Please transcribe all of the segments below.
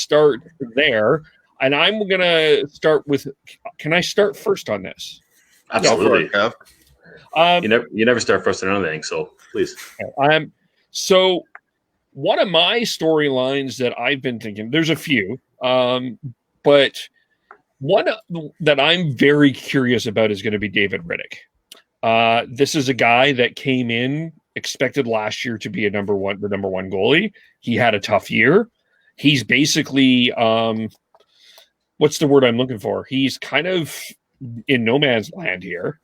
start there. And I'm going to start with, can I start first on this? Absolutely. You never start first on anything, so please. So one of my storylines that I've been thinking, there's a few, but one that I'm very curious about is going to be David Rittich. This is a guy that came in expected last year to be the number one goalie. He had a tough year. He's basically, what's the word I'm looking for? He's kind of in no man's land here,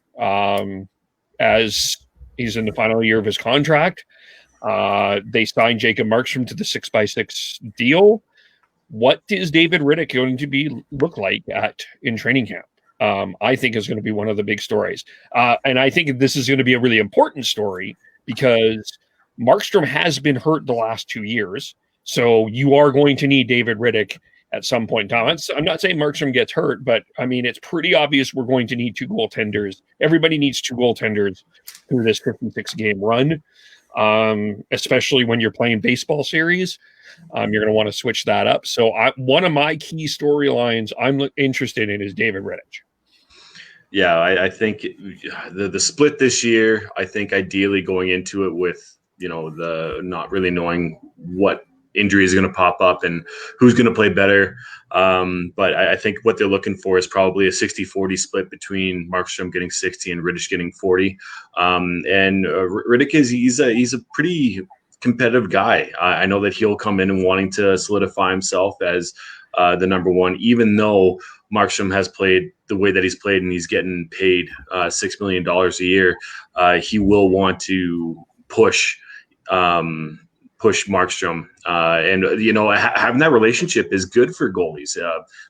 as he's in the final year of his contract. They signed Jacob Markstrom to the 6x6 deal. What is David Rittich going to look like in training camp? I think is going to be one of the big stories. And I think this is going to be a really important story because Markstrom has been hurt the last 2 years. So you are going to need David Rittich at some point in time. I'm not saying Markstrom gets hurt, but I mean, it's pretty obvious we're going to need 2 goaltenders. Everybody needs 2 goaltenders through this 56-game run, especially when you're playing baseball series. You're going to want to switch that up. So one of my key storylines I'm interested in is David Rittich. Yeah, I think the split this year, I think ideally going into it with, the not really knowing what injury is going to pop up and who's going to play better. But I think what they're looking for is probably a 60-40 split between Markstrom getting 60 and Rittich getting 40. And Rittich he's a pretty competitive guy. I know that he'll come in and wanting to solidify himself as the number one, even though Markstrom has played the way that he's played and he's getting paid $6 million a year. He will want to push Markstrom, and having that relationship is good for goalies.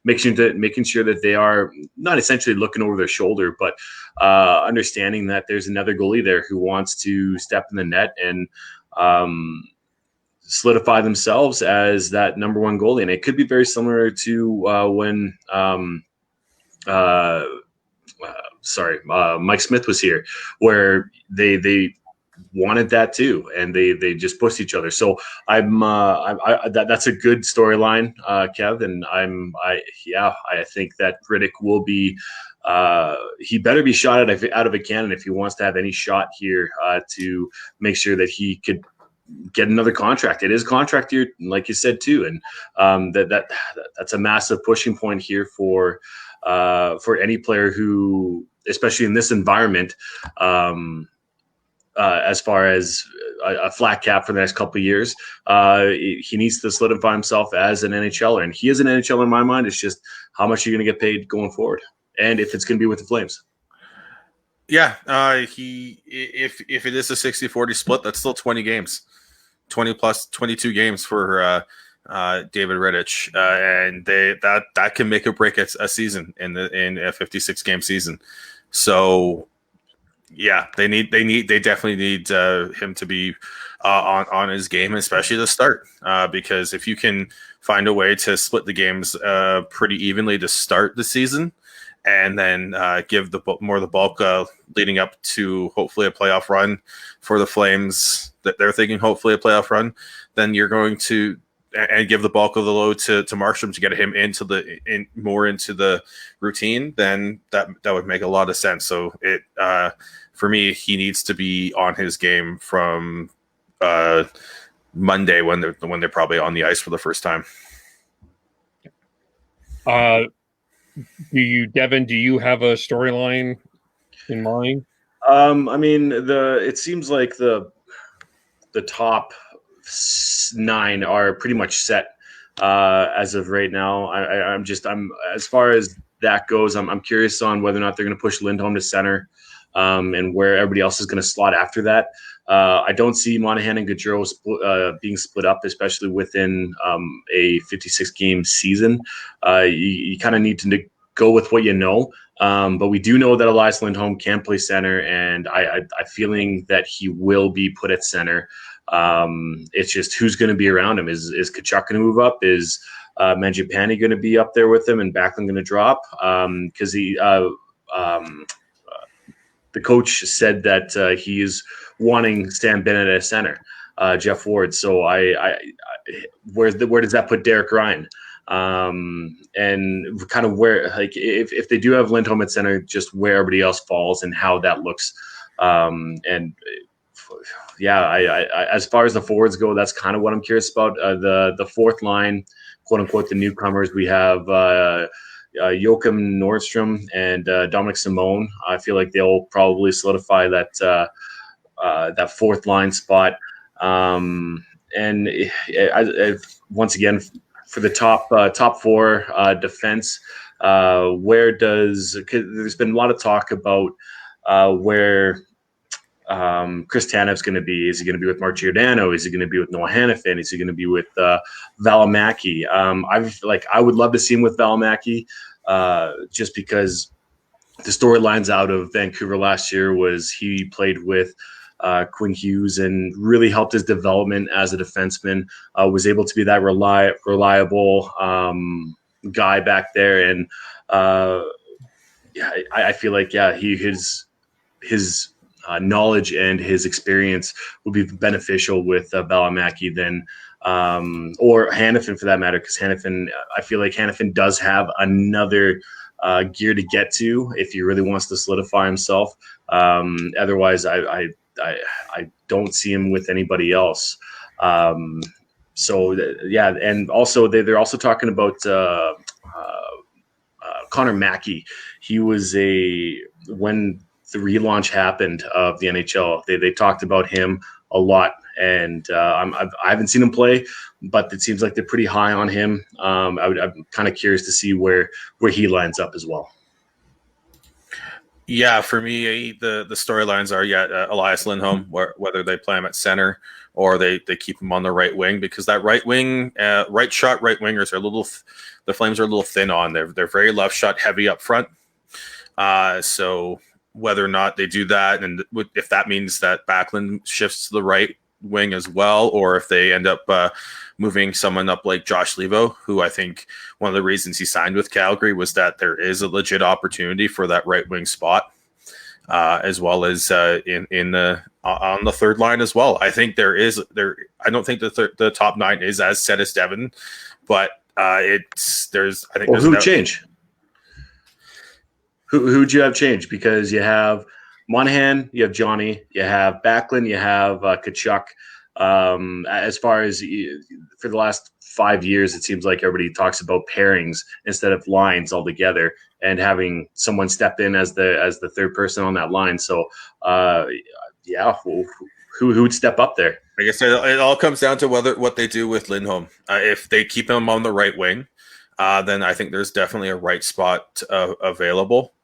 Making sure that they are not essentially looking over their shoulder, but understanding that there's another goalie there who wants to step in the net and solidify themselves as that number one goalie. And it could be very similar to when Mike Smith was here, where they wanted that too, and they just pushed each other. So that's a good storyline, Kev, and I think that Rittich will be. He better be shot out of a cannon if he wants to have any shot here to make sure that he could get another contract. It is contract year, like you said too, and that's a massive pushing point here for any player who, especially in this environment, as far as a flat cap for the next couple of years, he needs to solidify himself as an NHLer, and he is an NHLer in my mind. It's just how much you're going to get paid going forward, and if it's going to be with the Flames. Yeah, if it is a 60-40 split, that's still 20 games, 20 plus 22 games for David Rittich, and that can make or break a season in a 56-game season. So yeah, they definitely need him to be on his game, especially to start, because if you can find a way to split the games pretty evenly to start the season, and then give the bulk leading up to hopefully a playoff run for the Flames that they're thinking hopefully a playoff run, then you're going to and give the bulk of the load to Markstrom to get him more into the routine, then that would make a lot of sense. So for me, he needs to be on his game from Monday when they're probably on the ice for the first time. Devin, do you have a storyline in mind? It seems like the top 9 are pretty much set as of right now. I'm as far as that goes, I'm curious on whether or not they're going to push Lindholm to center, and where everybody else is going to slot after that. I don't see Monahan and Gaudreau being split up, especially within a 56-game season. You kind of need to go with what you know. But we do know that Elias Lindholm can play center, and I'm feeling that he will be put at center. It's just who's going to be around him. Is Tkachuk going to move up? Is Mangiapane going to be up there with him, and Backlund going to drop? Because the coach said that he is wanting Sam Bennett at center, Jeff Ward. So where does that put Derek Ryan? and kind of where, like, if they do have Lindholm at center, just where everybody else falls and how that looks. And yeah, I as far as the forwards go, that's kind of what I'm curious about. The fourth line, quote unquote, the newcomers. We have Joachim Nordstrom and Dominic Simone. I feel like they'll probably solidify that fourth line spot. And once again, for the top four defense, there's been a lot of talk about where Chris Tanev's going to be. Is he going to be with Mark Giordano? Is he going to be with Noah Hannafin? Is he going to be with Valimaki? I would love to see him with Valimaki, just because the storylines out of Vancouver last year was he played with Quinn Hughes and really helped his development as a defenseman. Was able to be that reliable guy back there, and I feel like his knowledge and his experience will be beneficial with Valimaki than or Hannafin for that matter, because Hannafin, I feel like Hannafin does have another gear to get to if he really wants to solidify himself. Otherwise, I don't see him with anybody else. And also they're also talking about Connor Mackey. He was when the relaunch happened of the NHL, they talked about him a lot, and I haven't seen him play, but it seems like they're pretty high on him. I'm kind of curious to see where he lines up as well. Yeah, for me, the storylines are Elias Lindholm, whether they play him at center or they keep him on the right wing, because that right wing, right shot right wingers are the Flames are a little thin on. They're very left shot heavy up front. So whether or not they do that, and if that means that Backlund shifts to the right wing as well, or if they end up moving someone up like Josh Levo, who I think one of the reasons he signed with Calgary was that there is a legit opportunity for that right wing spot, as well as on the third line as well. I think I don't think the top nine is as set as Devin, but who change? Who'd you have change? Because you have Monahan, you have Johnny, you have Backlund, you have Tkachuk. As far as for the last 5 years, it seems like everybody talks about pairings instead of lines altogether, and having someone step in as the third person on that line. So, who'd step up there? Like I said, it all comes down to what they do with Lindholm. If they keep him on the right wing, then I think there's definitely a right spot available.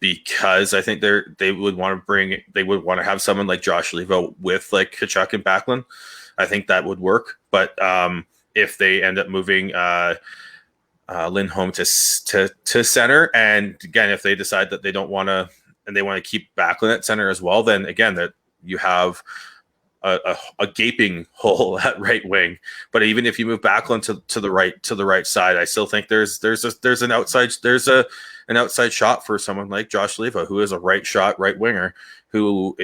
Because I think they would want to have someone like Josh Levo with like Tkachuk and Backlund. I think that would work. But if they end up moving Lindholm to center, and again, if they decide that they don't want to, and they want to keep Backlund at center as well, then again, that you have a gaping hole at right wing. But even if you move Backlund to the right side, I still think there's an outside shot for someone like Josh Levo, who is a right shot right winger, who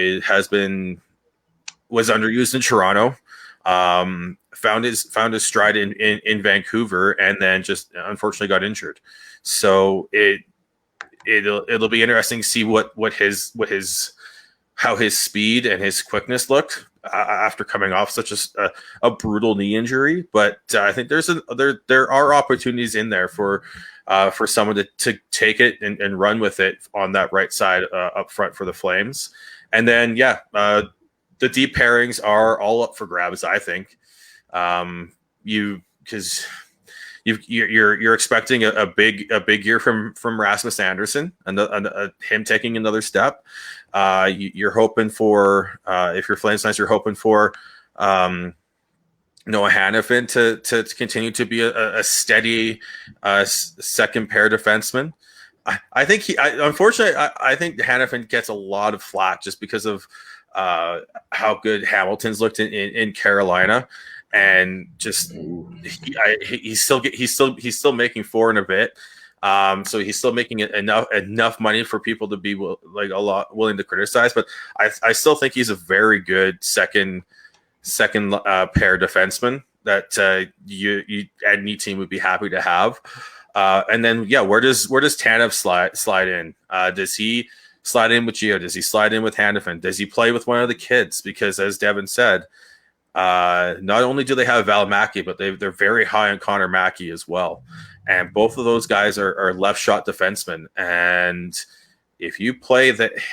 was underused in Toronto, found his stride in Vancouver, and then just unfortunately got injured. So it'll be interesting to see how his speed and his quickness looked after coming off such a brutal knee injury. But I think there are opportunities in there for someone to take it and run with it on that right side up front for the Flames. And then the deep pairings are all up for grabs, I think. Because you're expecting a big year from Rasmus Anderson and him taking another step. You're hoping for, if you're Flames fans, you're hoping for Noah Hannafin to continue to be a steady second pair defenseman. I think unfortunately Hannafin gets a lot of flack just because of how good Hamilton's looked in Carolina, and just he's still making $4 and a bit. So he's still making enough money for people to be like a lot willing to criticize, but I still think he's a very good second pair defenseman that you any team would be happy to have. And then where does Tanev slide in? Does he slide in with Gio? Does he slide in with Hannafin? Does he play with one of the kids? Because as Devin said, not only do they have Valimaki, but they're very high on Connor Mackey as well. And both of those guys are left shot defensemen. And if you play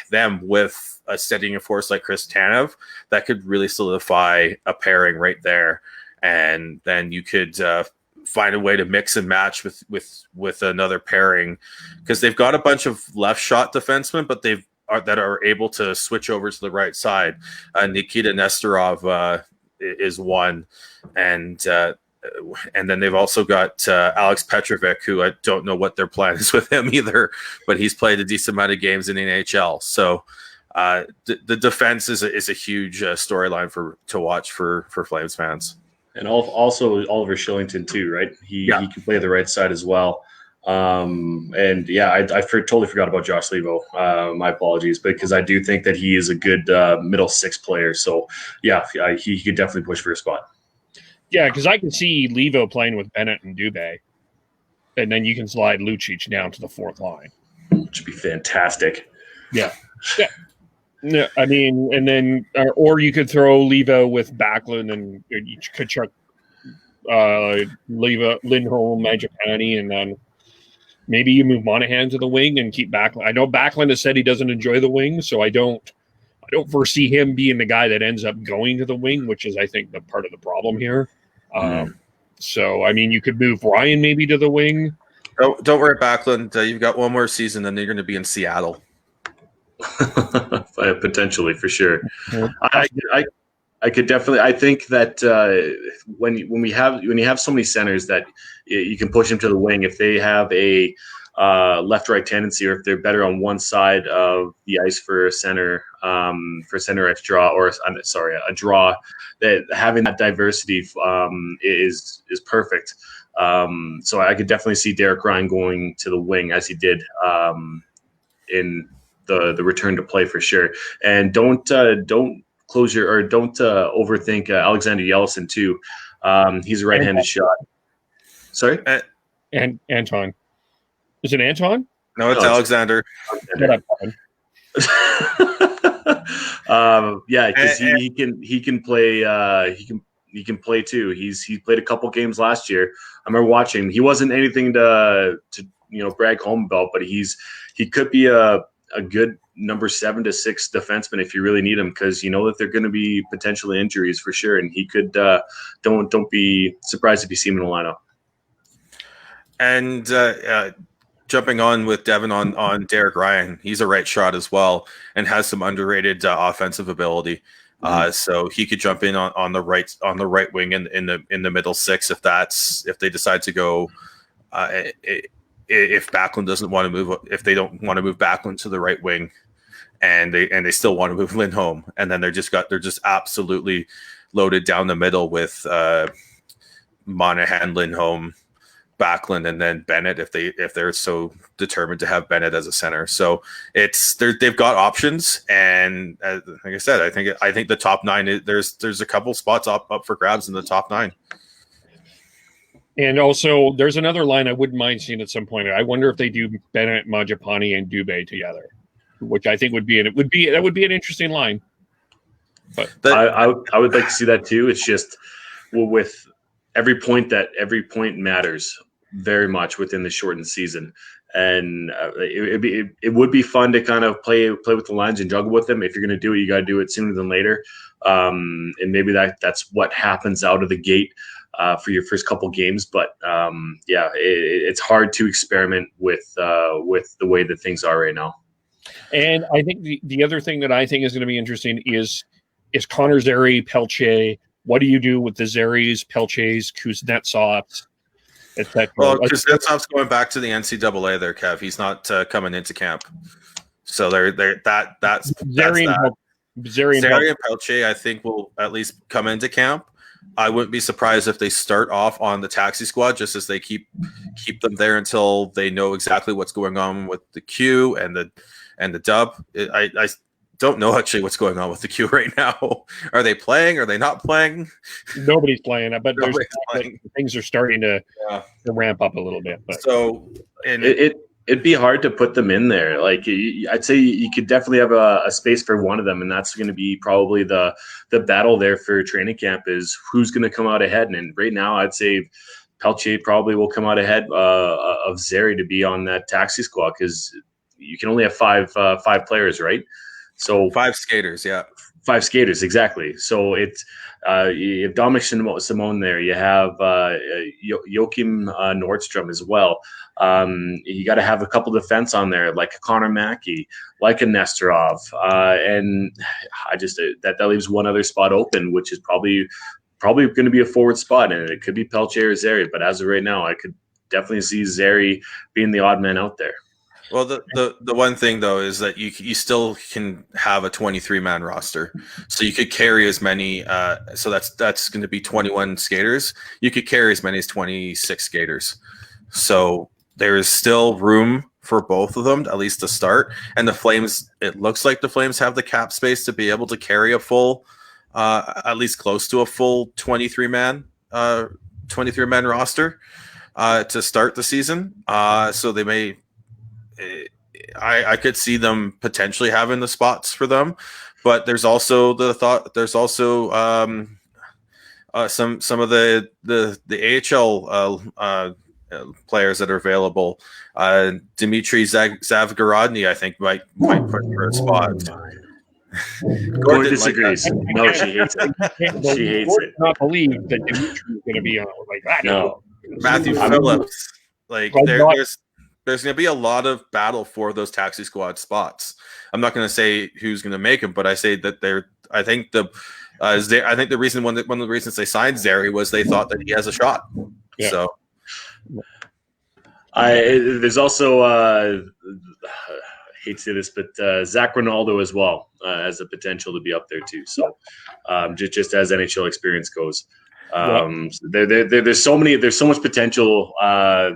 them with a steadying force like Chris Tanev, that could really solidify a pairing right there. And then you could find a way to mix and match with another pairing, because they've got a bunch of left shot defensemen, but that are able to switch over to the right side. Nikita Nesterov is one, and then they've also got Alex Petrovic, who I don't know what their plan is with him either, but he's played a decent amount of games in the NHL. So the defense is a huge storyline to watch for Flames fans. And also Oliver Shillington too, right? He can play the right side as well. And yeah, I totally forgot about Josh Levo. My apologies, because I do think that he is a good middle six player. So yeah, he could definitely push for a spot. Yeah, because I can see Levo playing with Bennett and Dubé, and then you can slide Lucic down to the fourth line, which would be fantastic. Yeah. No, I mean, and then or you could throw Levo with Backlund, and you could chuck Levo, Lindholm, Mangiapane, and then maybe you move Monahan to the wing and keep Backlund. I know Backlund has said he doesn't enjoy the wing, so I don't foresee him being the guy that ends up going to the wing, which is, I think, the part of the problem here. So, I mean, you could move Ryan maybe to the wing. Don't worry, Backlund. You've got one more season, and then you're going to be in Seattle. Potentially, for sure. I could definitely. I think that when you have so many centers that you can push them to the wing, if they have a left-right tendency, or if they're better on one side of the ice for center ice draw, or a draw, that having that diversity is perfect. So I could definitely see Derek Ryan going to the wing as he did in the return to play, for sure. And don't close your, or don't overthink Alexander Yellison too. He's a right-handed shot. Sorry, and Anton. Is it Anton? No, it's Alexander. Yeah, because he can play. He can play too. He played a couple games last year. I remember watching him. He wasn't anything to brag home about, but he could be a good number 7 to 6 defenseman if you really need him, because you know that they're going to be potentially injuries for sure, and he could. Don't be surprised if you see him in the lineup. And jumping on with Devin on Derek Ryan, he's a right shot as well, and has some underrated offensive ability. So he could jump in on the right wing in the middle six if they decide to go. If Backlund doesn't want to move, if they don't want to move Backlund to the right wing, and they still want to move Lindholm, and then they're just absolutely loaded down the middle with Monahan, Lindholm, Backlund, and then Bennett if they're so determined to have Bennett as a center. So they've got options, and like I said, I think the top 9 there's a couple spots up for grabs in the top 9. And also, there's another line I wouldn't mind seeing at some point. I wonder if they do Bennett, Mangiapane, and Dubé together, which I think would be an interesting line. But I would like to see that too. It's just with every point matters very much within the shortened season, and it would be fun to kind of play with the lines and juggle with them. If you're going to do it, you got to do it sooner than later, and maybe that's what happens out of the gate. For your first couple games, but it's hard to experiment with the way that things are right now. And I think the other thing that I think is going to be interesting is Connor Zary, Pelche. What do you do with the Zarys, Pelches, Kuznetsovs, etc.? Well, Kuznetsov's going back to the NCAA there, Kev. He's not coming into camp, so that's Zary and Pelche. I think will at least come into camp. I wouldn't be surprised if they start off on the taxi squad, just as they keep them there until they know exactly what's going on with the Q and the dub. don't know actually what's going on with the Q right now. Are they playing? Are they not playing? Nobody's playing it, but Nobody's playing. things are starting to Yeah. ramp up a little bit. But So, and It'd be hard to put them in there. Like I'd say you could definitely have a space for one of them, and that's going to be probably the battle there for training camp is who's going to come out ahead. And right now, I'd say Peltier probably will come out ahead of Zary to be on that taxi squad because you can only have five players, right? So 5 skaters, yeah. 5 skaters, exactly. So it's you have Dominic Simone there. You have Joachim Nordstrom as well. You got to have a couple defense on there, like a Connor Mackey, like a Nesterov, and I just that leaves one other spot open, which is probably going to be a forward spot, and it could be Peltier or Zary. But as of right now, I could definitely see Zary being the odd man out there. Well, the one thing though is that you still can have a 23-man roster, so you could carry as many. So that's going to be 21 skaters. You could carry as many as 26 skaters. So there is still room for both of them, at least to start. And the Flames, it looks like the Flames have the cap space to be able to carry a full, at least close to a full 23-man roster to start the season. So they may. I could see them potentially having the spots for them, but there's also the thought. There's also some of the AHL players that are available. Dmitry Zavgorodny, I think, might put for a spot. Gordon disagrees. No, she hates it. She hates it. Not believe that Dmitry is going to be on like that. No, Matthew Phillips. Like there's going to be a lot of battle for those taxi squad spots. I'm not going to say who's going to make them, but I say that I think the reason one of the reasons they signed Zary was they thought that he has a shot. Yeah. So there's also I hate to say this, but Zach Ronaldo as well has the potential to be up there too. So just as NHL experience goes. There's so much potential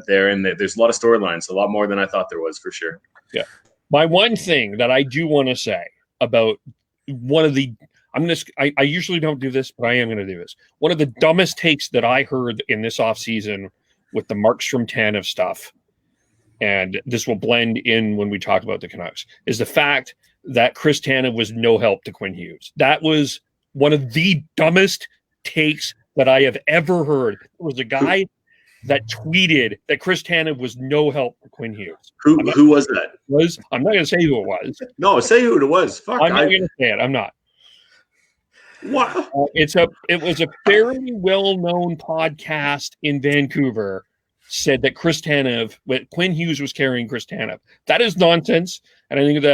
there, and there's a lot of storylines, a lot more than I thought there was for sure. Yeah. My one thing that I do want to say about one of the, I usually don't do this, but I am going to do this. One of the dumbest takes that I heard in this offseason with the Markstrom Tanev stuff, and this will blend in when we talk about the Canucks, is the fact that Chris Tanev was no help to Quinn Hughes. That was one of the dumbest takes that I have ever heard. There was a guy that tweeted that Chris Tanev was no help for Quinn Hughes. Who was that? I'm not going to say who it was. No, say who it was. Fuck, I'm not going to say it. I'm not. What? It was a very well-known podcast in Vancouver said that Chris Tanev, Quinn Hughes was carrying Chris Tanev. That is nonsense, and I think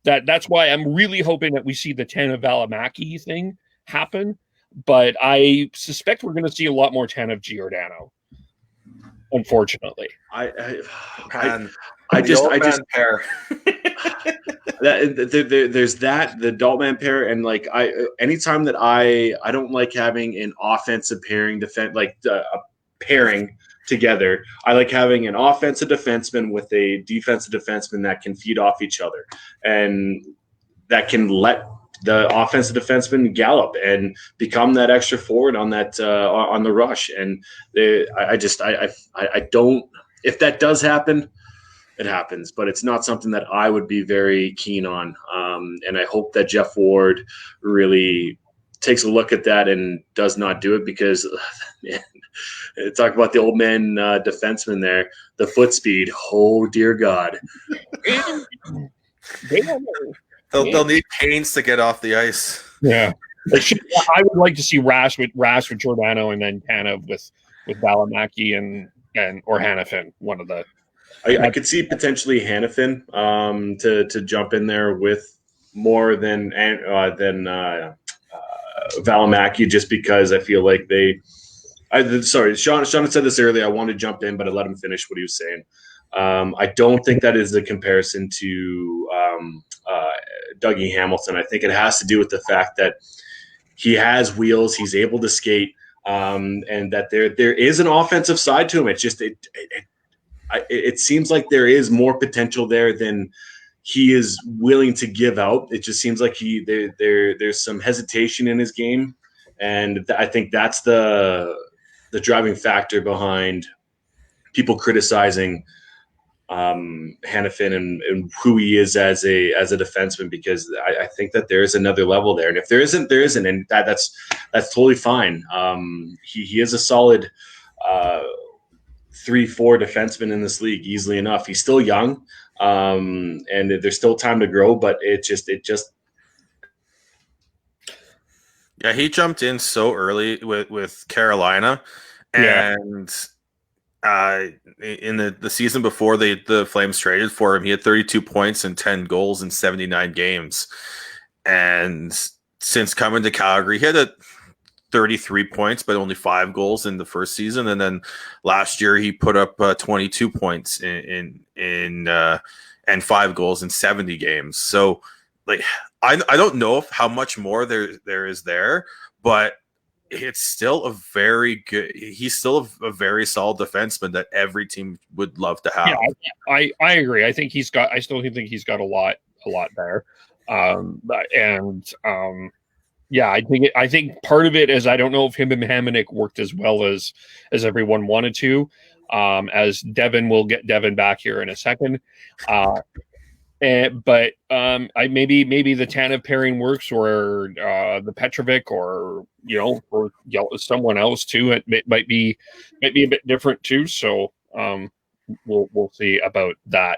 that's why I'm really hoping that we see the Tanev Valimaki thing happen. But I suspect we're going to see a lot more Tanev Giordano. Unfortunately, I just pair. There's the Daltman pair, and like anytime that I don't like having an offensive pairing a pairing together. I like having an offensive defenseman with a defensive defenseman that can feed off each other and that can let the offensive defenseman gallop and become that extra forward on that on the rush. And I don't. If that does happen, it happens, but it's not something that I would be very keen on. And I hope that Jeff Ward really takes a look at that and does not do it because, man, talk about the old man defenseman there, the foot speed. Oh dear God. They'll need Canes to get off the ice. Yeah. I would like to see Rash with Giordano and then Tanev with Valimaki and or Hanifin, one of the. I could see potentially Hanifin to jump in there with more than Valimaki, just because I feel like sorry, Sean had said this earlier. I wanted to jump in, but I let him finish what he was saying. I don't think that is a comparison to Dougie Hamilton. I think it has to do with the fact that he has wheels, he's able to skate, and that there is an offensive side to him. It's just it seems like there is more potential there than he is willing to give out. It just seems like there's some hesitation in his game, and I think that's the driving factor behind people criticizing Hanifin and who he is as a defenseman, because I think that there is another level there, and if there isn't, and that's totally fine. He is a solid 3-4 defenseman in this league easily enough. He's still young, and there's still time to grow, but it just Yeah, he jumped in so early with Carolina, and in the season before the Flames traded for him, he had 32 points and 10 goals in 79 games. And since coming to Calgary, he had 33 points, but only 5 goals in the first season. And then last year, he put up 22 points in and 5 goals in 70 games. So, like, I don't know how much more there is there, but it's still a very good. He's still a very solid defenseman that every team would love to have. Yeah, I agree. I think I still think he's got a lot there. Yeah, I think part of it is I don't know if him and Hamonic worked as well as everyone wanted to. As Devin, we'll get Devin back here in a second. But maybe the Tanev pairing works, or the Petrovic, or or someone else too. It might be a bit different too. So we'll see about that.